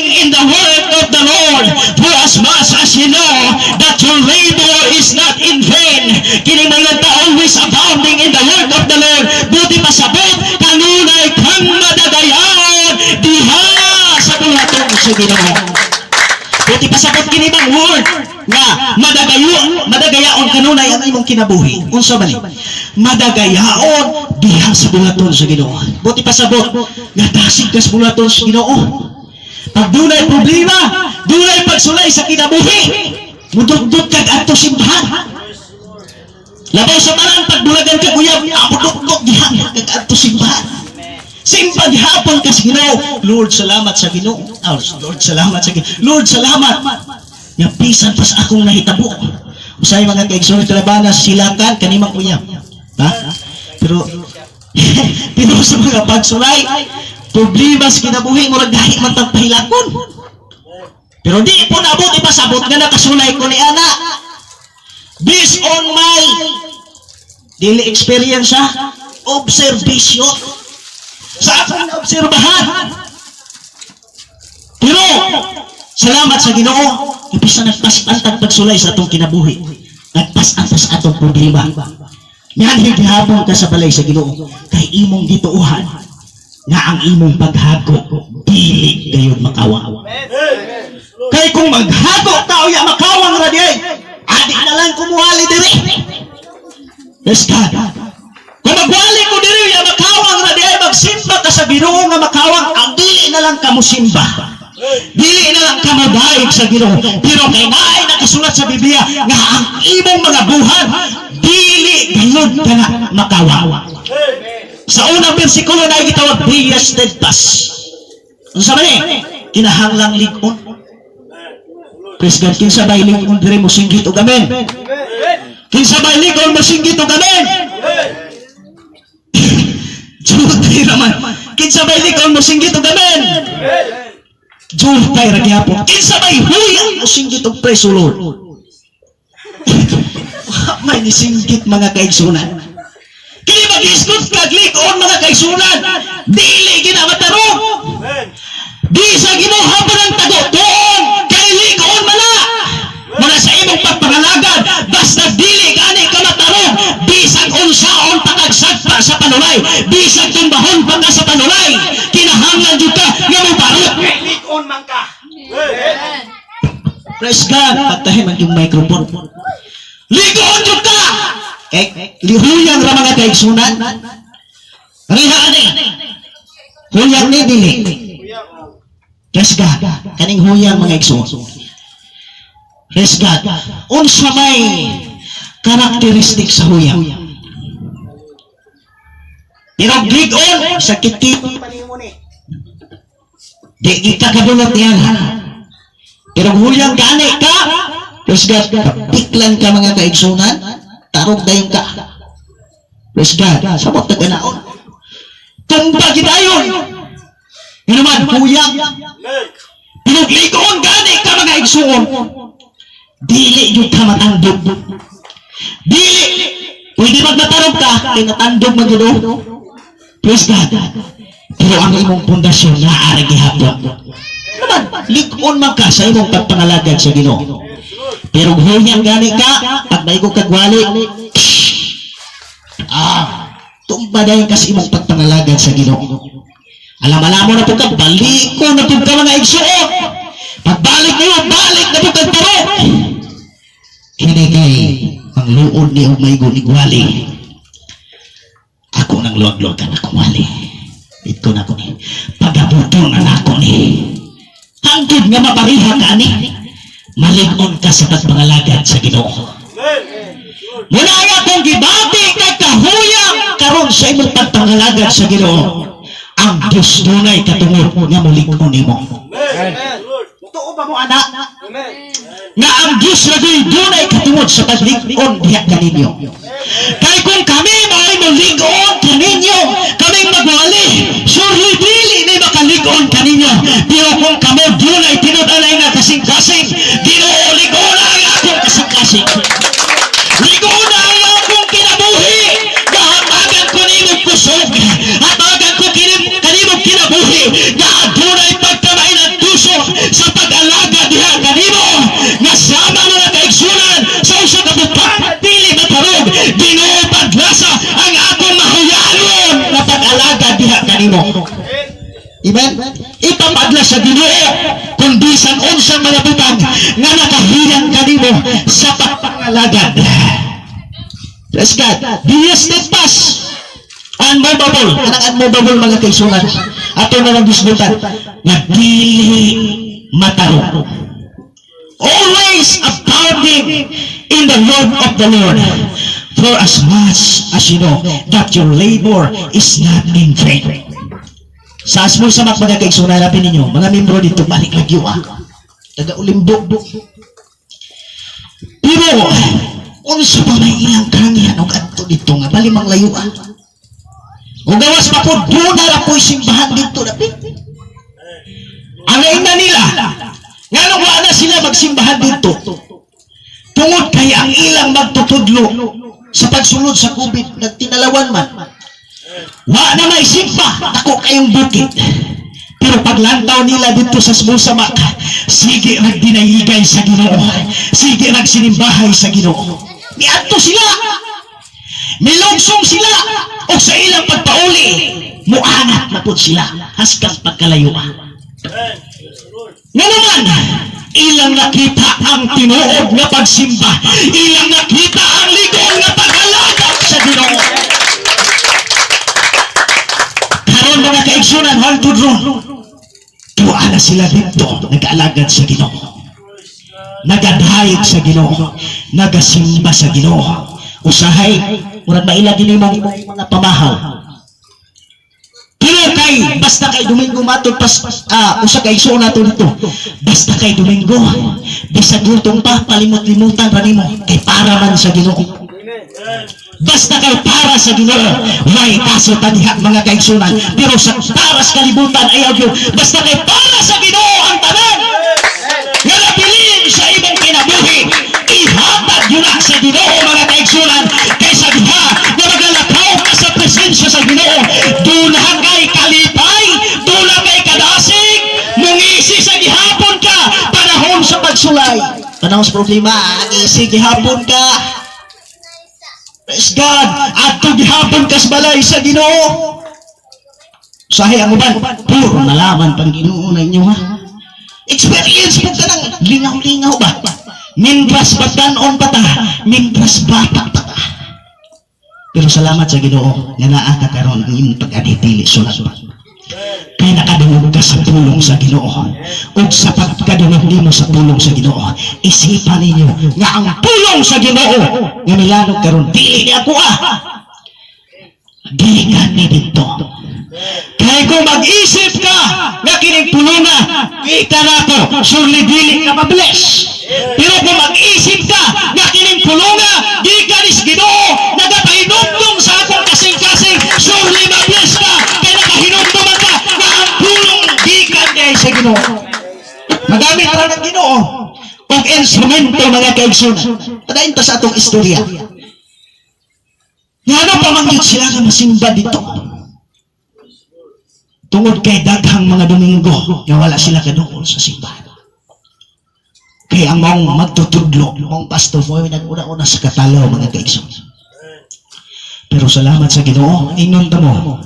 in the word of the Lord, for as much as you know that your labor is not in vain. Kini mga always abounding in the word of the Lord. Buti pasabot kanunay kang madagayaon diha sa buhatong sa Ginoo. Buti pasabot kini bang word nga madagayaon kanunay ang imong kinabuhi. Unsa man ni? Madagayaon diha sa buhaton sa Ginoo. Buti pasabot nga dasig ka sa buhaton sa Ginoo. Pag dunay problema, dunay pagsulay sa kinabuhi, mudugdug kag adto simbahan. Labaw sa tanan pagbulagan kag uyab, mudugdug diha kag adto simbahan. Simba gihapon ka sa Ginoo. Lord, salamat sa Ginoo. Lord, salamat sa Ginoo. Lord, salamat. Nga bisan pas akong nahitabo. Usay mga kaigsoon kalabanas silakan kanimang uyab. Ha? Pero sa mga pagsulay, problema sa kinabuhi mo nagdahi man tang pahilakon. Pero di po nabot ipasabot nga nakasulay ko ni ana. Based on my daily experience observation. Sa akong naobserbahan. Pero salamat sa Ginoo, ipisa nagpas-antag pagsulay sa atong kinabuhi. Nagpas-antas atong problema. Yan higihapon ka sa balay sa Ginoo kay imong gituuhan nga ang imong paghago dili gayud makawa. Kay kung maghago ka uya makawang ra di adi na lang kumuhali diri. Yes God. Kung magwali ko diri uya makawang ra di magsimba ka sa Ginoo nga makawang adi na lang ka mosimba. Dili na lang ka magayog sa Ginoo. Pero kay naay nakasulat sa Biblia nga ang imong mga buhat dili gayud ka na makawa. Sa unang bersikulo na gitawag be steadfast. Unsa man ni? Kinahanglang lig-on. Praise God, kinsa bay lig-on dire mo singgit og amen. Kinsa bay lig-on mo singgit og amen. Jud naman. Kinsa bay lig-on mo singgit og amen. Jud kay ra gyapon. Kinsa bay huyang mo singgit og praise the Lord. May nisinggit mga kaigsunan. Kini mag-iskot kag lig-on mga kaigsunan. Dili ginamatarong. Di sa Ginoo pa ng tagoton. Kay lig-on man na. Mula sa imong pagpangalagad. Basta dili gani ka matarong. Bisag unsaon pakagsagpa sa panulay. Bisag tumbahon pa ka sa panulay. Kinahanglan jud ka nga mobarot. Kay lig-on man ka. Praise God. Pagtahi man yung microphone. Lig-on jud ka. Lihuyang ra mga kaigsunan. Riha ani. Huyang ni dili. Praise God. Kaning huyang mga igsuon. Praise God. Unsa may karakteristik sa huyang? Pero lig-on sa kiti di kita kadulot yan. Pero huyang gani ka. Praise God. Piklan ka mga kaigsunan. Tarong dayon ka. Praise God. Sabot na ganaon. Tumba gidayon. Yun naman, huyang. Pinaglikon gani ka mga igsuon. Dili yung ka matandog. Dili. Pwede magnatarong ka, kay natandog mag-ino. Praise God. Pero ang imong pundasyon na aragi hapon. Naman, likon man ka sa imong pagpangalagad sa Ginoo. Pero huyang gani ka, pag may kong kagwali, tumba dayon ka sa imong pagpangalagad sa Ginoo. Alam-alam mo na po ka, balik ko na po ka mga igsuon. Pagbalik niyo, balik na po ka taro. Kini kay, ang luod ni Umaygon igwali. Ako nang luwag-luwag ka na kumali. Ito na ko ni, pagabuton na ako ni. Hanggang nga mapariha ka ni. Malig-on ka sa pagpangalagad sa Ginoo. Muna nga kung gibati kay kahuyang karon sa imong pagpangalagad sa Ginoo. Ang Diyos dunay katungod nga malig-on nimo. Tuo ba mo anak? Nga ang Diyos dunay katungod sa paglig-on diha kaninyo. Kay kung kami may malig-on kaninyo, kami magwali, surely dili ni makalig-on kaninyo. Pero kung kami dunay tinud-anay nga kasing-kasing, lig-on ang akong kasing-kasing. Lig-on ang akong kinabuhi. Gahamagan ko nimo kusog. Hamagan ko kanimo kinabuhi. Nga dunay pagkamay ng tusok. Amen? Ipapadla sa Ginoo kung bisan unsang mga butang nga nakahiyang kanimo sa pagpangalagad. Praise God. Be steadfast, unmovable. Anang unmovable mga kaigsunan? Ato na lang disbutan. Nga dili matarong. Always abounding in the word of the Lord. For as much as you know that your labor is not in vain. Sa asmol sa mga kaigsunan natin ninyo, mga membro dito, balik lagi taga-ulimbo. Pero, kung sa pa may ilang kangyan, o ganito dito nga, balimang layuan. O gawas pa po, doon na po'y simbahan dito. Alay na nila, nga nung wala sila magsimbahan dito, tungod kay ang ilang magtutudlo sa pagsulod sa COVID, nagtinalawan man, wa na may simpa, ako kayong bukid. Pero paglantaw nila dito sa Smusamak, sige nagdinahigay sa Ginoo, sige nagsinimbahay sa Ginoo. Niadto sila, nilugsong sila, o sa ilang pagpauli, muanat na po sila, haskas pagkalayuan. Nga naman, ilang nakita ang tinuod na pagsimba, ilang nakita ang ligong na paghalagap sa Ginoo. Mga kaigsunan, haldod ron. Tuwala sila dito, nag-alagad sa Ginoo. Nagadhayag sa Ginoo. Nagasimba sa Ginoo. Usahay, murag mailagin mo mga pamahaw. Pero kay, basta kay Domingo matod usa kay igsuon nato dito. Basta kay Domingo, bisag gutong pa, palimot-limutan ranimo kay para man sa Ginoo. Basta kay para sa Ginoo, may kaso taniha mga kaigsunan. Pero sa para sa kalibutan ayaw yun. Basta kay para sa Ginoo ang tanan. Nga nabilin sa ibang kinabuhi, ihatag yun sa Ginoo mga kaigsunan. Kaysa diha na magalakaw ka sa presensya sa Ginoo, doon kay kalipay, doon kay kadasig, mungisi sa gihapon ka, panahon sa pagsulay. Panahon sa problema, isi gihapon ka. Praise God! At gihapon kas balay sa Ginoo. Sahi ang uban, puro nalaman pang Ginoo na inyo ha. Experience mo ka ng lingaw-lingaw ba? Mintras batanon pa ta, mintras bata pa ta. Pero salamat sa Ginoo nga naa ka karon ang imong pag-aditili sulat ba. Kaya nakadungog ka sa pulong sa Ginoo. O sa pagkadungog nimo sa pulong sa Ginoo, isipan ninyo nga ang pulong sa Ginoo nga milanog karon dili ako dili ka ni dito. Kaya kung mag-isip ka nga kining pulunga, kita na to, surely dili ka mabless. Pero kung mag-isip ka nga kining pulunga, di ka nis Ginoo, nagapahinumdum sa akong kasing-kasing, surely mabless ka, kaya nakahinumduman ka na ang pulong di ka niya sa Ginoo. Magamit ka ng Ginoo og instrumento mga kaigsunan. Padayon ta sa atong istorya. Nga ano pa mangyod sila nga masimba dito? Tungod kay daghang mga Domingo nga wala sila kaduol sa simbahan. Kaya ang maong magtutudlo, maong pastor mo ay nag-una-una sa katalaw mga kaigsunan. Pero salamat sa Ginoo, inunta mo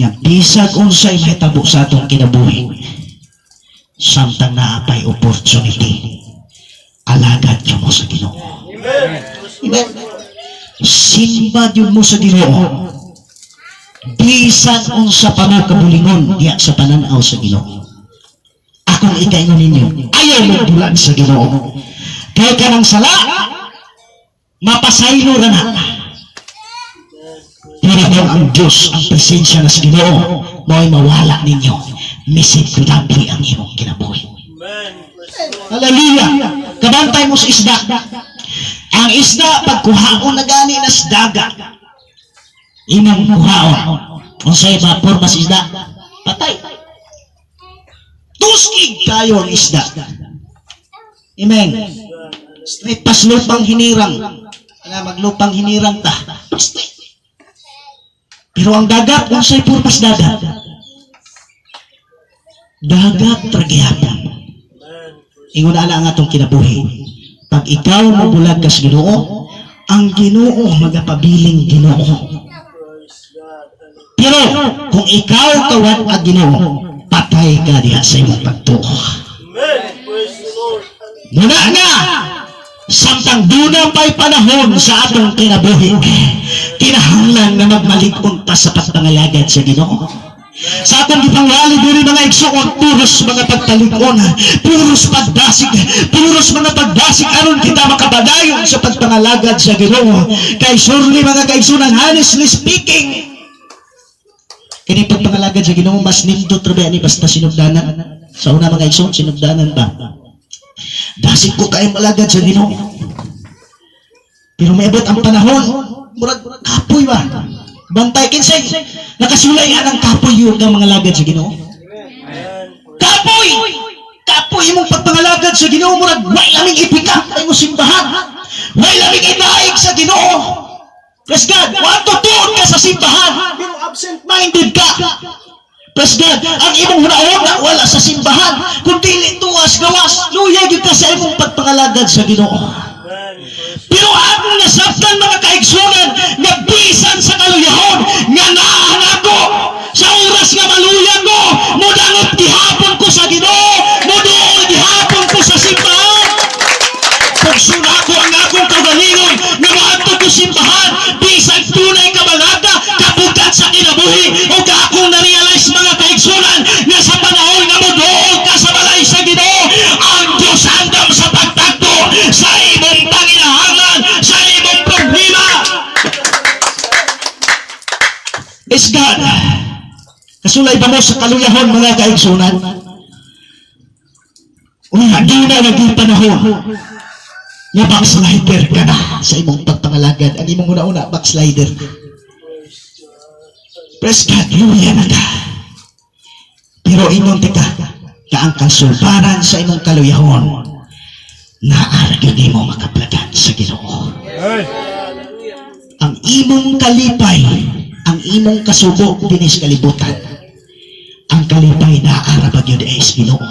nga bisag unsay mahitabo sa atong kinabuhi, samtang naapay opportunity, alagad yun mo sa Ginoo. Amen. Simba yun mo sa Ginoo. Bisan unsa pa mo kabulingon diya sa pananaw sa Ginoo. Akong ikaingon ninyo, ayaw mo bulag sa Ginoo. Kaya ka ng sala, mapasaylo na na. Pero kung ang Diyos, ang presensya na sa Ginoo, mo'y mawala ninyo, misid kudabli ang imong kinabuhi. Hallelujah! Kabantay mo sa isda. Ang isda, pagkuhaon na gani na sa dagat, imong kuhaon. Kung sa'yo ba, forma sa isda, patay. Tuskig tayo ang isda. Amen. Straight pas lupang hinirang. Maglupang hinirang ta. Straight. Pero ang dagat, kung sa'yo purpas dagat, dagat tragyapon. Ingon na ang atong kinabuhi. Pag ikaw mabulag ka sa Ginoo, ang Ginoo magapabiling Ginoo. Pero kung ikaw kawat ang Ginoo, patay ka diha sa imong pagtuo. Muna nga, samtang duna pa'y panahon sa atong kinabuhi, kinahanglan na magmalig-on ta sa pagpangalagad sa Ginoo. Sa atong gipangali diri mga igsuon, puros mga pagtalig-on, puros pagdasig, puros mga pagdasig aron kita makabadayon sa pagpangalagad sa Ginoo. Kay surely mga kaigsunan, honestly speaking, kini pagpangalagad sa Ginoo mas nindot ra ba ni basta sinugdanan. Sa una mga igsuon, sinugdanan ba? Dasig ko kayo malagad sa Ginoo. Pero may abot ang panahon, murag kapoy ba? Bantay kinsay, nakasulay ang kapoy yun ng mga lagad sa Ginoo. Kapoy! Kapoy imong pagpangalagad sa Ginoo, murag way laming ipika ay mo simbahan. Way laming idaig sa Ginoo. Praise God, tutuon ka sa simbahan, pero absent-minded ka. Praise God, ang imong hunauna wala sa simbahan, kundi tuwas gawas, luya gyud ka sa imong pagpangalagad sa Ginoo. Pero akong nasabtan mga kaigsunan, nagbisan sa kaluyahon, nga naahan ako sa oras nga maluyan ko, mudangot gihapon ko sa Ginoo, muduol gihapon ko sa simbahan. Pagsuna ko ang akong kagalingon, nga maadto ko simbahan, bisan tunay kabalaga, kabugat sa kinabuhi, o ka akong na-realize mga kaigsunan, nga sa panahon nga muduol ka sa balay sa Ginoo, ang Diyos andam sa pagtagto sa imong panginahangan, sa imong problema. Is God, kasulay ba mo sa kaluyahon mga kaigsunan? Una, di na naging panahon nga backslider ka na sa imong pagpangalagad. Ang imong una-una, backslider. Praise God, luya na ka. Pero imong tika, kaang kasulbaran sa imong kaluyahon, naaragin mo makaplagan sa Ginoo. Ang imong kalipay, ang imong kasubok dinis kalibutan, ang kalipay naarabag yun ay sa Ginoo.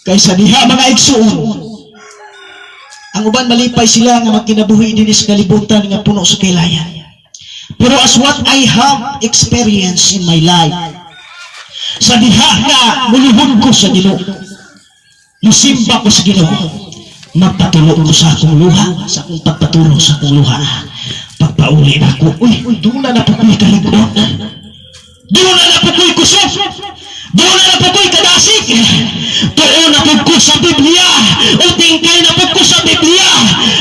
Kaysa diha mga igsuon, ang uban malipay sila nga magkinabuhi dinis kalibutan nga puno sa kailayan. Pero as what I have experienced in my life, sa diha nga muluhod ko sa Ginoo, musimba ko sa Ginoo, magpatulo ko sa akong luha, sa akong pagpatulo sa akong luha, pagpauli na ako, doon na napukoy kaligod, doon na napukoy kusot, doon na napukoy kadasig, doon na ko sa Biblia, o tingkay na ko sa Biblia,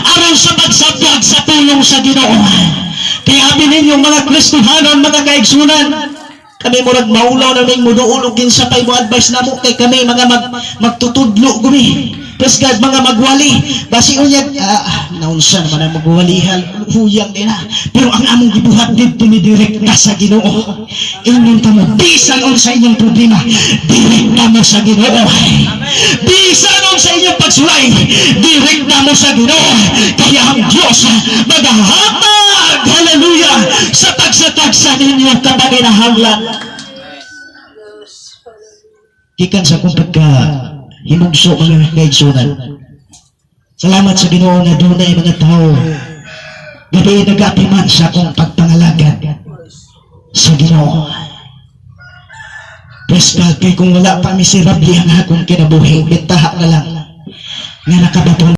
aron sa magsabwag sa tulong sa Ginoo. Kaya ninyo mga Kristohanon, mga kaigsunan, kami murag maulaw na may muduol o kinsa pa'y mo advice na mo kay kami mga magtutudlo gumi. Praise God, mga magwali. Basi unyag, naunsa naman ang magwalihan, huyang din na. Pero ang among gibuhat dito ni direkta sa Ginoo. Inyong tamo, bisan on sa inyong problema, direkta mo sa Ginoo. Bisan on sa inyong pagsulay, direkta mo sa Ginoo. Kaya ang Diyos maghahatag, hallelujah, sa tagsa-tagsa ninyo kapaginahanglan. Gikan sa kung pagka hinugso mga kaigsunan. Salamat sa Ginoo na dunay mga tao gabi nag-apiman sa akong pagpangalagad sa Ginoo. Praise God, kay kung wala pa miserable ang akong kinabuhi, bitaha na lang nga nakabaton